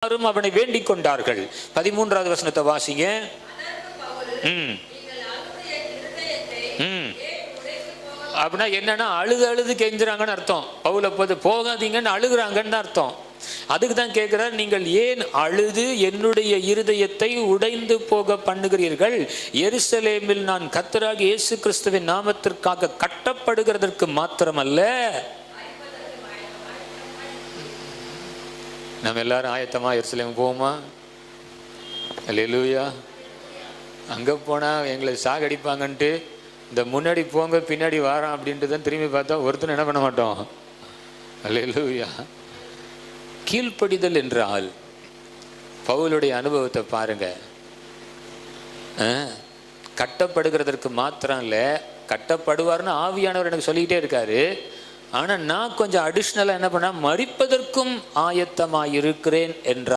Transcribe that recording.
எல்லாரும் அவனை வேண்டிக் கொண்டார்கள். 13வது வசனத்தை வாசிங்க. அப்படின்னா என்னன்னா அழுது அழுது கெஞ்சுறாங்கன்னு அர்த்தம். பவுல போகாதீங்கன்னு அழுகுறாங்கன்னு அர்த்தம். அதுக்கு தான் கேட்கிறார், நீங்கள் ஏன் அழுது என்னுடைய இருதயத்தை உடைந்து போக பண்ணுகிறீர்கள்? எருசலேமில் நான் கர்த்தராகிய இயேசு கிறிஸ்துவின் நாமத்திற்காக கட்டப்படுகிறதற்கு மாத்திரமல்ல. நம்ம எல்லாரும் ஆயத்தமா எருசலேம் போவோமா? அல்லேலூயா. அங்கே போனால் எங்களை சாகடிப்பாங்கன்ட்டு இந்த முன்னாடி போங்க பின்னாடி வாரான் அப்படின்ட்டு தான் திரும்பி பார்த்தா ஒருத்தர் என்ன பண்ண மாட்டோம். அல்லேலூயா. கீழ்ப்படிதல் என்றால் பவுலுடைய அனுபவத்தை பாருங்க. கட்டப்படுகிறதற்கு மாத்திரம் இல்லை, கட்டப்படுவார்னு ஆவியானவர் எனக்கு சொல்லிக்கிட்டே இருக்காரு. ஆனால் நான் கொஞ்சம் அடிஷ்னலாக என்ன பண்ண, மரிப்பதற்கும் ஆயத்தமாக இருக்கிறேன் என்றார்.